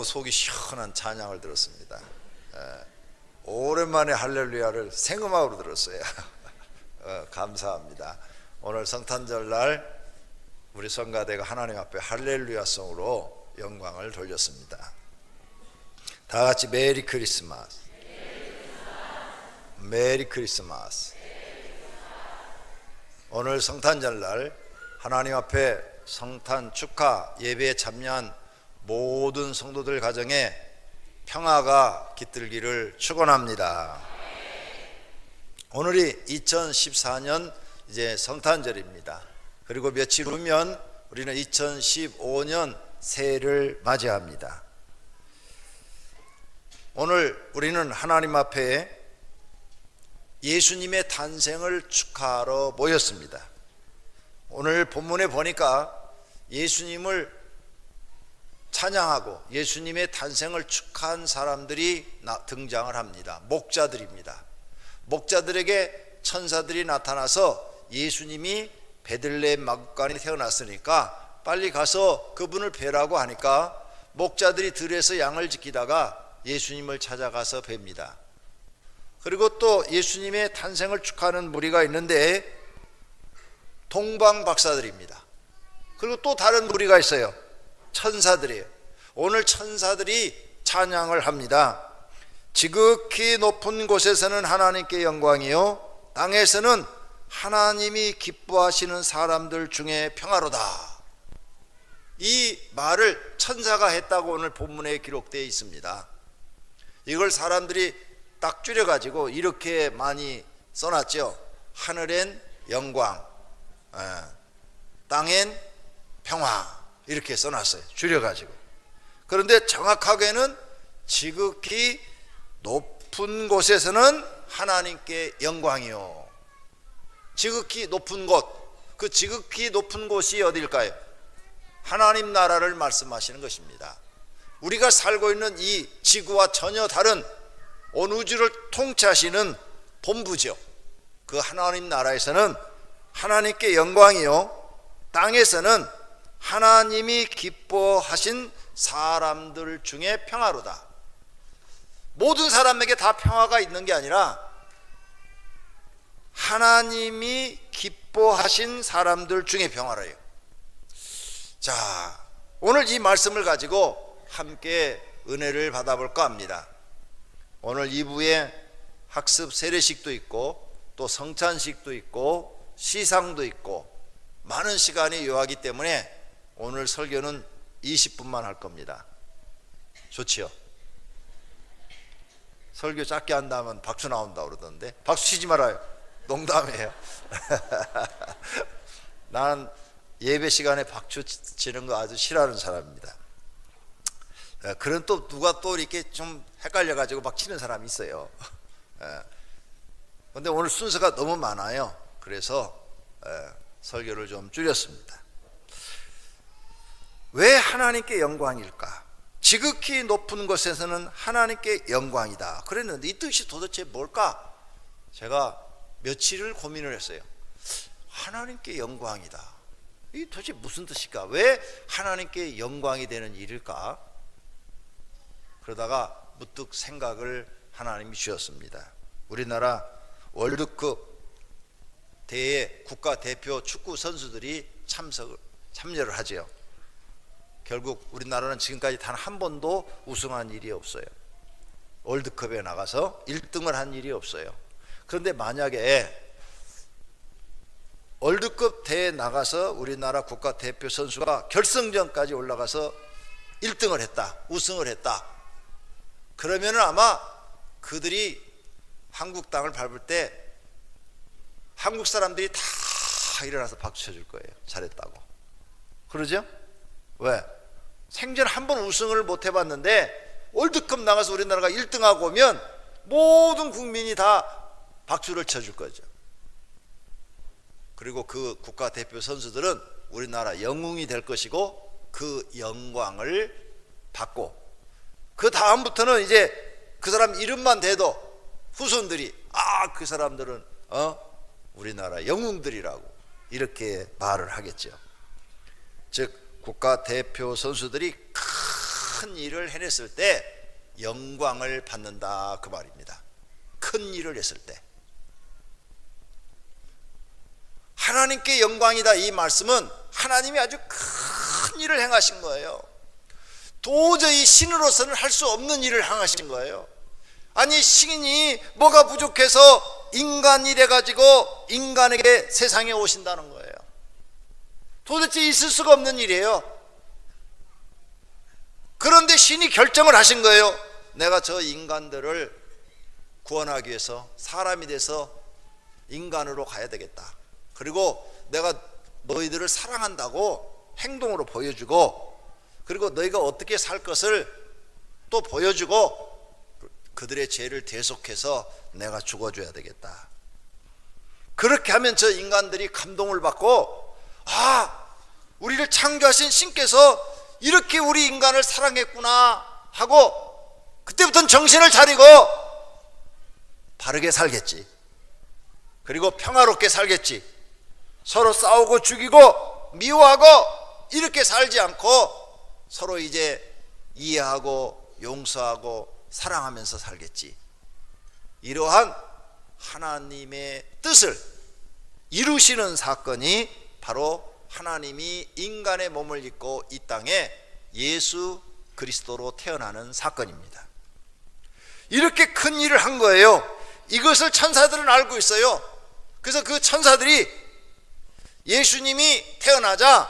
속이 시원한 찬양을 들었습니다. 오랜만에 할렐루야를 생음악으로 들었어요. 감사합니다. 오늘 성탄절날 우리 성가대가 하나님 앞에 할렐루야송으로 영광을 돌렸습니다. 다 같이 메리 크리스마스, 메리 크리스마스. 오늘 성탄절날 하나님 앞에 성탄 축하 예배에 참여한 모든 성도들 가정에 평화가 깃들기를 축원합니다. 오늘이 2014년 이제 성탄절입니다. 그리고 며칠 후면 우리는 2015년 새해를 맞이합니다. 오늘 우리는 하나님 앞에 예수님의 탄생을 축하하러 모였습니다. 오늘 본문에 보니까 예수님을 찬양하고 예수님의 탄생을 축하한 사람들이 등장을 합니다. 목자들입니다. 목자들에게 천사들이 나타나서 예수님이 베들레헴 마구간에 태어났으니까 빨리 가서 그분을 뵈라고 하니까 목자들이 들에서 양을 지키다가 예수님을 찾아가서 뵙니다. 그리고 또 예수님의 탄생을 축하하는 무리가 있는데 동방박사들입니다. 그리고 또 다른 무리가 있어요. 천사들이에요. 오늘 천사들이 찬양을 합니다. 지극히 높은 곳에서는 하나님께 영광이요 땅에서는 하나님이 기뻐하시는 사람들 중에 평화로다. 이 말을 천사가 했다고 오늘 본문에 기록되어 있습니다. 이걸 사람들이 딱 줄여가지고 이렇게 많이 써놨죠. 하늘엔 영광, 땅엔 평화, 이렇게 써놨어요. 줄여가지고. 그런데 정확하게는 지극히 높은 곳에서는 하나님께 영광이요. 지극히 높은 곳, 그 지극히 높은 곳이 어딜까요? 하나님 나라를 말씀하시는 것입니다. 우리가 살고 있는 이 지구와 전혀 다른 온 우주를 통치하시는 본부죠. 그 하나님 나라에서는 하나님께 영광이요 땅에서는 하나님이 기뻐하신 사람들 중에 평화로다. 모든 사람에게 다 평화가 있는 게 아니라 하나님이 기뻐하신 사람들 중에 평화로요. 자, 오늘 이 말씀을 가지고 함께 은혜를 받아볼까 합니다. 오늘 2부에 학습 세례식도 있고 또 성찬식도 있고 시상도 있고 많은 시간이 요하기 때문에 오늘 설교는 20분만 할 겁니다. 좋지요? 설교 짧게 한다면 박수 나온다고 그러던데 박수 치지 말아요. 농담이에요. 난 예배 시간에 박수 치는 거 아주 싫어하는 사람입니다. 그런 또 누가 또 이렇게 좀 헷갈려가지고 막 치는 사람이 있어요. 그런데 오늘 순서가 너무 많아요. 그래서 설교를 좀 줄였습니다. 왜 하나님께 영광일까? 지극히 높은 곳에서는 하나님께 영광이다 그랬는데 이 뜻이 도대체 뭘까? 제가 며칠을 고민을 했어요. 하나님께 영광이다, 이게 도대체 무슨 뜻일까? 왜 하나님께 영광이 되는 일일까? 그러다가 문득 생각을 하나님이 주셨습니다. 우리나라 월드컵 대회 국가대표 축구 선수들이 참여를 하죠. 결국 우리나라는 지금까지 단 한 번도 우승한 일이 없어요. 월드컵에 나가서 1등을 한 일이 없어요. 그런데 만약에 월드컵 대회에 나가서 우리나라 국가대표 선수가 결승전까지 올라가서 1등을 했다, 우승을 했다, 그러면 아마 그들이 한국 땅을 밟을 때 한국 사람들이 다 일어나서 박수 쳐줄 거예요. 잘했다고. 그러죠? 왜? 생전 한 번 우승을 못 해봤는데 월드컵 나가서 우리나라가 1등하고 오면 모든 국민이 다 박수를 쳐줄 거죠. 그리고 그 국가대표 선수들은 우리나라 영웅이 될 것이고 그 영광을 받고 그 다음부터는 이제 그 사람 이름만 대도 후손들이 그 사람들은 우리나라 영웅들이라고 이렇게 말을 하겠죠. 즉 국가대표 선수들이 큰 일을 해냈을 때 영광을 받는다, 그 말입니다. 큰 일을 했을 때 하나님께 영광이다. 이 말씀은 하나님이 아주 큰 일을 행하신 거예요. 도저히 신으로서는 할 수 없는 일을 행하신 거예요. 아니, 신이 뭐가 부족해서 인간이 돼가지고 인간에게 세상에 오신다는 거예요. 도대체 있을 수가 없는 일이에요. 그런데 신이 결정을 하신 거예요. 내가 저 인간들을 구원하기 위해서 사람이 돼서 인간으로 가야 되겠다. 그리고 내가 너희들을 사랑한다고 행동으로 보여주고, 그리고 너희가 어떻게 살 것을 또 보여주고, 그들의 죄를 대속해서 내가 죽어줘야 되겠다. 그렇게 하면 저 인간들이 감동을 받고, 아, 우리를 창조하신 신께서 이렇게 우리 인간을 사랑했구나 하고 그때부터는 정신을 차리고 바르게 살겠지. 그리고 평화롭게 살겠지. 서로 싸우고 죽이고 미워하고 이렇게 살지 않고 서로 이제 이해하고 용서하고 사랑하면서 살겠지. 이러한 하나님의 뜻을 이루시는 사건이 바로 하나님이 인간의 몸을 입고 이 땅에 예수 그리스도로 태어나는 사건입니다. 이렇게 큰 일을 한 거예요. 이것을 천사들은 알고 있어요. 그래서 그 천사들이 예수님이 태어나자,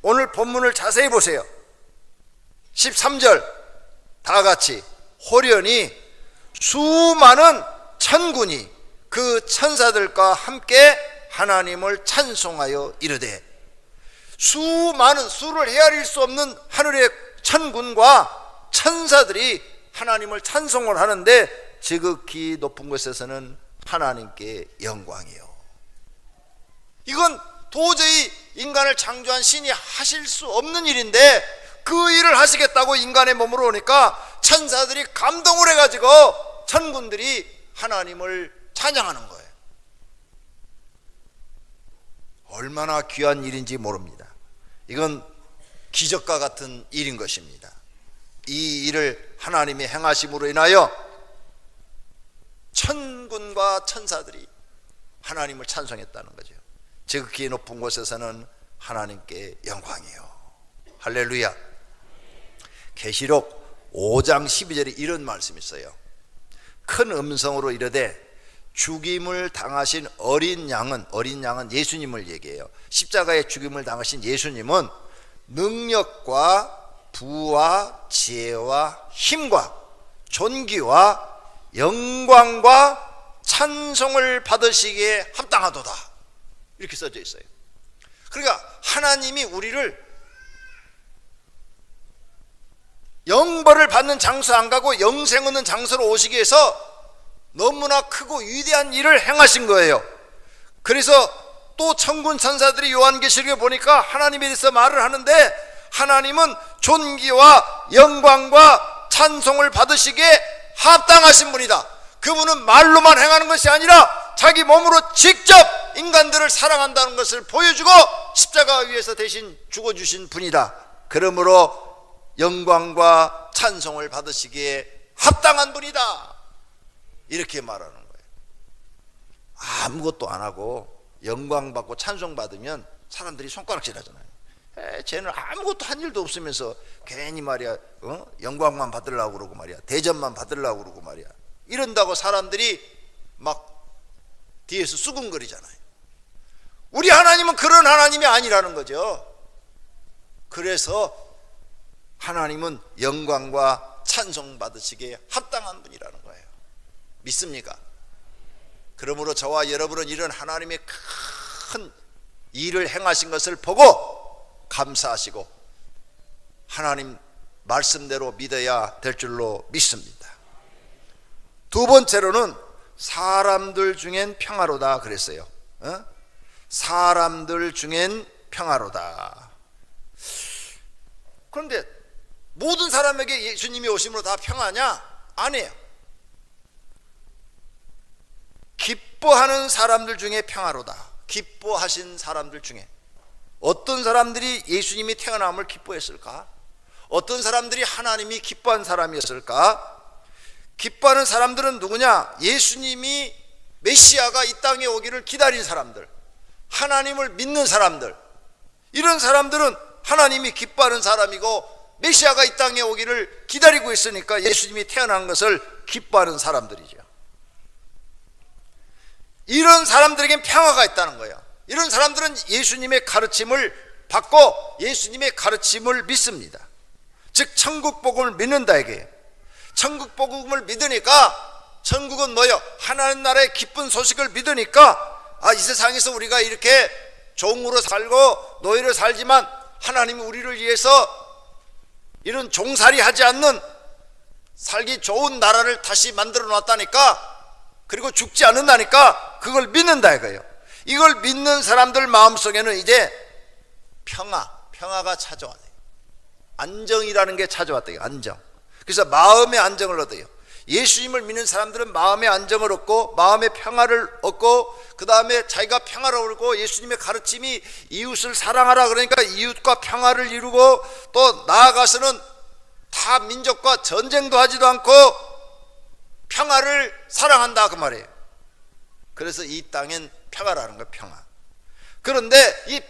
오늘 본문을 자세히 보세요. 13절 다 같이 호련히 수많은 천군이 그 천사들과 함께 하나님을 찬송하여 이르되, 수많은, 수를 헤아릴 수 없는 하늘의 천군과 천사들이 하나님을 찬송을 하는데 지극히 높은 곳에서는 하나님께 영광이요. 이건 도저히 인간을 창조한 신이 하실 수 없는 일인데 그 일을 하시겠다고 인간의 몸으로 오니까 천사들이 감동을 해가지고 천군들이 하나님을 찬양하는 거예요. 얼마나 귀한 일인지 모릅니다. 이건 기적과 같은 일인 것입니다. 이 일을 하나님이 행하심으로 인하여 천군과 천사들이 하나님을 찬송했다는 거죠. 지극히 높은 곳에서는 하나님께 영광이요. 할렐루야. 계시록 5장 12절에 이런 말씀이 있어요. 큰 음성으로 이르되 죽임을 당하신 어린 양은 예수님을 얘기해요. 십자가에 죽임을 당하신 예수님은 능력과 부와 지혜와 힘과 존귀와 영광과 찬송을 받으시기에 합당하도다, 이렇게 써져 있어요. 그러니까 하나님이 우리를 영벌을 받는 장소 안 가고 영생 얻는 장소로 오시기 위해서 너무나 크고 위대한 일을 행하신 거예요. 그래서 또 천군 천사들이 요한계시록에 보니까 하나님에 대해서 말을 하는데, 하나님은 존귀와 영광과 찬송을 받으시기에 합당하신 분이다. 그분은 말로만 행하는 것이 아니라 자기 몸으로 직접 인간들을 사랑한다는 것을 보여주고 십자가 위에서 대신 죽어주신 분이다. 그러므로 영광과 찬송을 받으시기에 합당한 분이다, 이렇게 말하는 거예요. 아무것도 안 하고 영광 받고 찬송 받으면 사람들이 손가락질 하잖아요. 쟤는 아무것도 한 일도 없으면서 괜히 말이야, 영광만 받으려고 그러고 말이야, 대접만 받으려고 그러고 말이야, 이런다고 사람들이 막 뒤에서 수군거리잖아요. 우리 하나님은 그런 하나님이 아니라는 거죠. 그래서 하나님은 영광과 찬송 받으시기에 합당한 분이라는 거예요. 믿습니까? 그러므로 저와 여러분은 이런 하나님의 큰 일을 행하신 것을 보고 감사하시고 하나님 말씀대로 믿어야 될 줄로 믿습니다. 두 번째로는 사람들 중엔 평화로다 그랬어요. 사람들 중엔 평화로다. 그런데 모든 사람에게 예수님이 오심으로 다 평화냐? 아니에요. 기뻐하는 사람들 중에 평화로다. 기뻐하신 사람들 중에 어떤 사람들이 예수님이 태어남을 기뻐했을까? 어떤 사람들이 하나님이 기뻐한 사람이었을까? 기뻐하는 사람들은 누구냐? 예수님이 메시아가 이 땅에 오기를 기다린 사람들, 하나님을 믿는 사람들, 이런 사람들은 하나님이 기뻐하는 사람이고 메시아가 이 땅에 오기를 기다리고 있으니까 예수님이 태어난 것을 기뻐하는 사람들이죠. 이런 사람들에겐 평화가 있다는 거예요. 이런 사람들은 예수님의 가르침을 받고 예수님의 가르침을 믿습니다. 즉 천국 복음을 믿는다 이게. 천국 복음을 믿으니까 천국은 뭐예요? 하나님 나라의 기쁜 소식을 믿으니까 이 세상에서 우리가 이렇게 종으로 살고 노예로 살지만 하나님이 우리를 위해서 이런 종살이 하지 않는 살기 좋은 나라를 다시 만들어 놨다니까, 그리고 죽지 않는다니까 그걸 믿는다 이거예요. 이걸 믿는 사람들 마음속에는 이제 평화가 찾아와요. 안정이라는 게 찾아왔대요. 안정. 그래서 마음의 안정을 얻어요. 예수님을 믿는 사람들은 마음의 안정을 얻고 마음의 평화를 얻고, 그 다음에 자기가 평화를 얻고, 예수님의 가르침이 이웃을 사랑하라 그러니까 이웃과 평화를 이루고, 또 나아가서는 타 민족과 전쟁도 하지도 않고 평화를 사랑한다 그 말이에요. 그래서 이 땅엔 평화라는 거예요. 평화. 그런데 이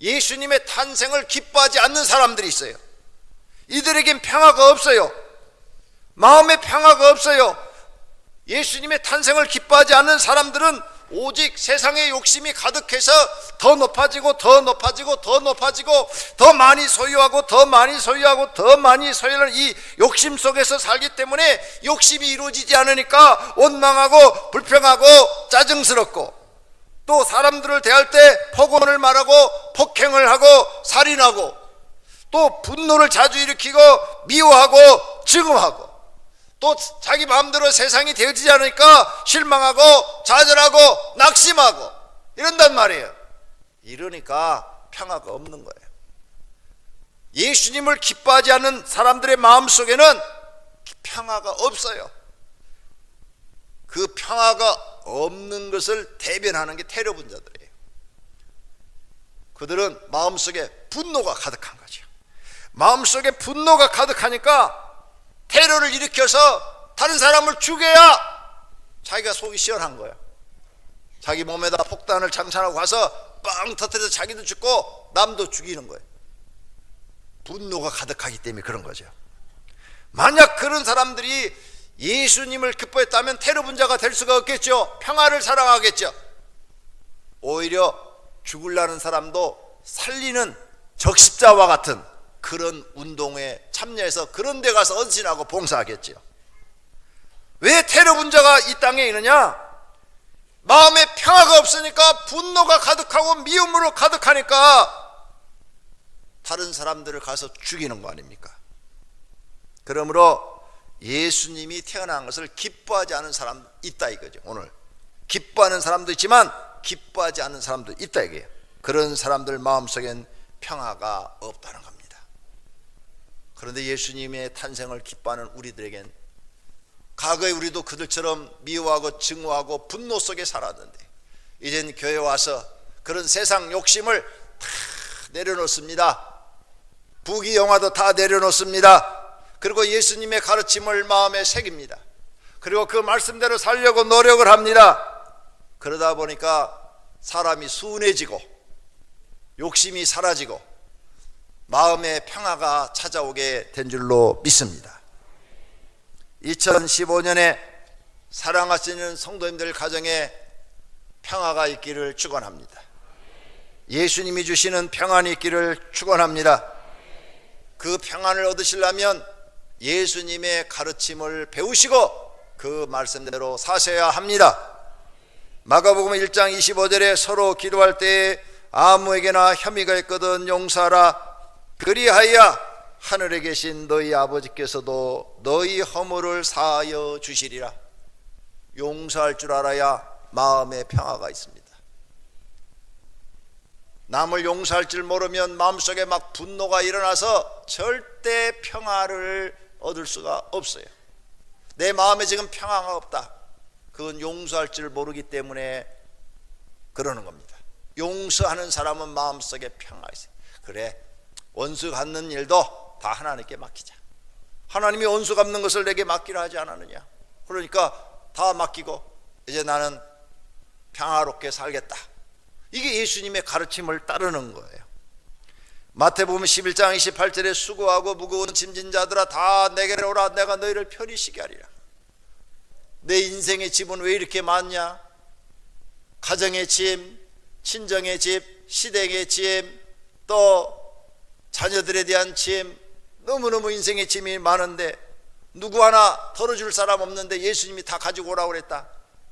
예수님의 탄생을 기뻐하지 않는 사람들이 있어요. 이들에겐 평화가 없어요. 마음의 평화가 없어요. 예수님의 탄생을 기뻐하지 않는 사람들은 오직 세상의 욕심이 가득해서 더 높아지고 더 높아지고 더 높아지고 더 많이 소유하고 더 많이 소유하고 더 많이 소유하는 이 욕심 속에서 살기 때문에 욕심이 이루어지지 않으니까 원망하고 불평하고 짜증스럽고, 또 사람들을 대할 때 폭언을 말하고 폭행을 하고 살인하고, 또 분노를 자주 일으키고 미워하고 증오하고, 또 자기 마음대로 세상이 되어지지 않으니까 실망하고 좌절하고 낙심하고 이런단 말이에요. 이러니까 평화가 없는 거예요. 예수님을 기뻐하지 않는 사람들의 마음속에는 평화가 없어요. 그 평화가 없는 것을 대변하는 게 테러 분자들이에요. 그들은 마음속에 분노가 가득한 거죠. 마음속에 분노가 가득하니까 테러를 일으켜서 다른 사람을 죽여야 자기가 속이 시원한 거야. 자기 몸에다 폭탄을 장착하고 가서 빵 터뜨려서 자기도 죽고 남도 죽이는 거예요. 분노가 가득하기 때문에 그런 거죠. 만약 그런 사람들이 예수님을 기뻐했다면 테러 분자가 될 수가 없겠죠. 평화를 사랑하겠죠. 오히려 죽으려는 사람도 살리는 적십자와 같은 그런 운동에 참여해서 그런 데 가서 헌신하고 봉사하겠죠. 왜 테러 분자가 이 땅에 있느냐? 마음에 평화가 없으니까, 분노가 가득하고 미움으로 가득하니까 다른 사람들을 가서 죽이는 거 아닙니까? 그러므로 예수님이 태어난 것을 기뻐하지 않은 사람 있다 이거죠. 오늘 기뻐하는 사람도 있지만 기뻐하지 않는 사람도 있다 이게요. 그런 사람들 마음속엔 평화가 없다는 겁니다. 그런데 예수님의 탄생을 기뻐하는 우리들에겐, 과거에 우리도 그들처럼 미워하고 증오하고 분노 속에 살았는데 이젠 교회 와서 그런 세상 욕심을 다 내려놓습니다. 부귀영화도 다 내려놓습니다. 그리고 예수님의 가르침을 마음에 새깁니다. 그리고 그 말씀대로 살려고 노력을 합니다. 그러다 보니까 사람이 순해지고 욕심이 사라지고 마음의 평화가 찾아오게 된 줄로 믿습니다. 2015년에 사랑하시는 성도님들 가정에 평화가 있기를 축원합니다. 예수님이 주시는 평안이 있기를 축원합니다. 그 평안을 얻으시려면 예수님의 가르침을 배우시고 그 말씀대로 사셔야 합니다. 마가복음 1장 25절에 서로 기도할 때에 아무에게나 혐의가 있거든 용서하라. 그리하여 하늘에 계신 너희 아버지께서도 너희 허물을 사하여 주시리라. 용서할 줄 알아야 마음에 평화가 있습니다. 남을 용서할 줄 모르면 마음속에 막 분노가 일어나서 절대 평화를 얻을 수가 없어요. 내 마음에 지금 평화가 없다. 그건 용서할 줄 모르기 때문에 그러는 겁니다. 용서하는 사람은 마음속에 평화가 있어요. 그래, 원수 갚는 일도 다 하나님께 맡기자. 하나님이 원수 갚는 것을 내게 맡기라 하지 않았느냐. 그러니까 다 맡기고 이제 나는 평화롭게 살겠다. 이게 예수님의 가르침을 따르는 거예요. 마태복음 11장 28절에 수고하고 무거운 짐진 자들아 다 내게로 오라. 내가 너희를 편히 쉬게 하리라. 내 인생의 짐은 왜 이렇게 많냐? 가정의 짐, 친정의 짐, 시댁의 짐, 또 자녀들에 대한 짐, 너무너무 인생의 짐이 많은데 누구 하나 덜어줄 사람 없는데 예수님이 다 가지고 오라고 그랬다.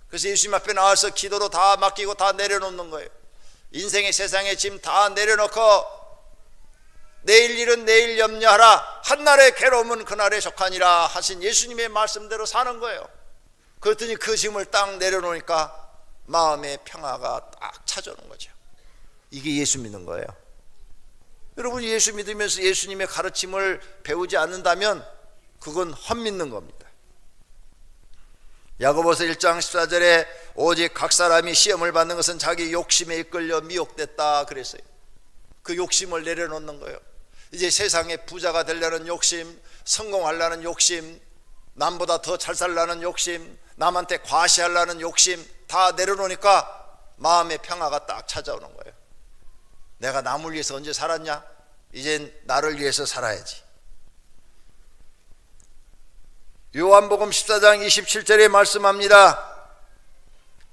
그래서 예수님 앞에 나와서 기도로 다 맡기고 다 내려놓는 거예요. 인생의 세상의 짐 다 내려놓고 내일 일은 내일 염려하라. 한날의 괴로움은 그날에 속하니라 하신 예수님의 말씀대로 사는 거예요. 그랬더니 그 짐을 딱 내려놓으니까 마음의 평화가 딱 찾아오는 거죠. 이게 예수 믿는 거예요. 여러분, 예수 믿으면서 예수님의 가르침을 배우지 않는다면 그건 헛믿는 겁니다. 야고보서 1장 14절에 오직 각 사람이 시험을 받는 것은 자기 욕심에 이끌려 미혹됐다 그랬어요. 그 욕심을 내려놓는 거예요. 이제 세상에 부자가 되려는 욕심, 성공하려는 욕심, 남보다 더 잘 살려는 욕심, 남한테 과시하려는 욕심 다 내려놓으니까 마음의 평화가 딱 찾아오는 거예요. 내가 남을 위해서 언제 살았냐? 이젠 나를 위해서 살아야지. 요한복음 14장 27절에 말씀합니다.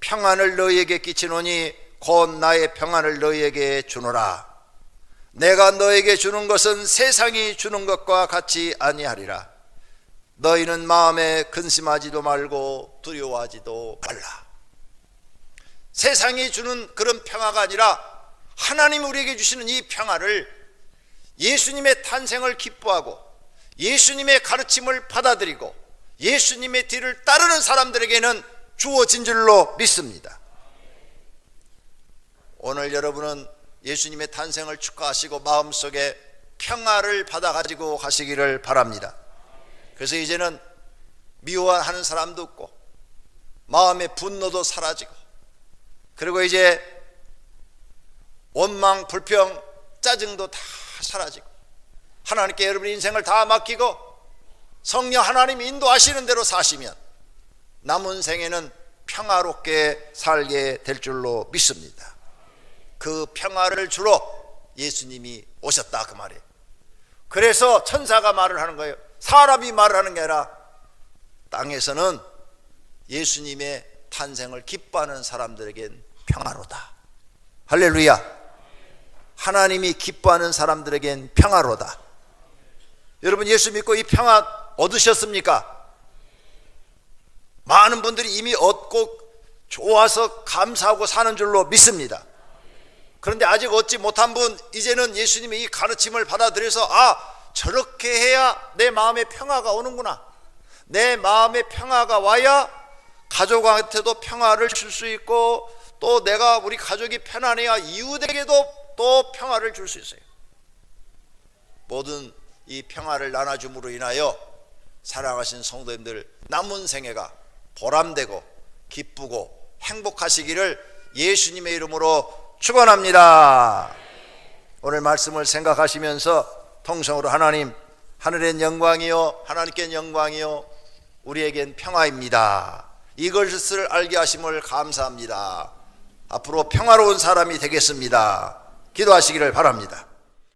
평안을 너희에게 끼치노니 곧 나의 평안을 너희에게 주노라. 내가 너에게 주는 것은 세상이 주는 것과 같이 아니하리라. 너희는 마음에 근심하지도 말고 두려워하지도 말라. 세상이 주는 그런 평화가 아니라 하나님 우리에게 주시는 이 평화를 예수님의 탄생을 기뻐하고 예수님의 가르침을 받아들이고 예수님의 뒤를 따르는 사람들에게는 주어진 줄로 믿습니다. 오늘 여러분은 예수님의 탄생을 축하하시고 마음속에 평화를 받아가지고 가시기를 바랍니다. 그래서 이제는 미워하는 사람도 없고 마음의 분노도 사라지고 그리고 이제 원망, 불평, 짜증도 다 사라지고 하나님께 여러분의 인생을 다 맡기고 성령 하나님이 인도하시는 대로 사시면 남은 생에는 평화롭게 살게 될 줄로 믿습니다. 그 평화를 주러 예수님이 오셨다 그 말이에요. 그래서 천사가 말을 하는 거예요. 사람이 말을 하는 게 아니라 땅에서는 예수님의 탄생을 기뻐하는 사람들에겐 평화로다. 할렐루야. 하나님이 기뻐하는 사람들에겐 평화로다. 여러분, 예수 믿고 이 평화 얻으셨습니까? 많은 분들이 이미 얻고 좋아서 감사하고 사는 줄로 믿습니다. 그런데 아직 얻지 못한 분, 이제는 예수님의 이 가르침을 받아들여서 저렇게 해야 내 마음에 평화가 오는구나. 내 마음에 평화가 와야 가족한테도 평화를 줄 수 있고 또 내가 우리 가족이 편안해야 이웃에게도 또 평화를 줄 수 있어요. 모든 이 평화를 나눠줌으로 인하여 사랑하신 성도님들 남은 생애가 보람되고 기쁘고 행복하시기를 예수님의 이름으로 축원합니다. 오늘 말씀을 생각하시면서 통성으로 하나님, 하늘엔 영광이요 하나님께는 영광이요 우리에겐 평화입니다. 이것을 알게 하심을 감사합니다. 앞으로 평화로운 사람이 되겠습니다. 기도하시기를 바랍니다.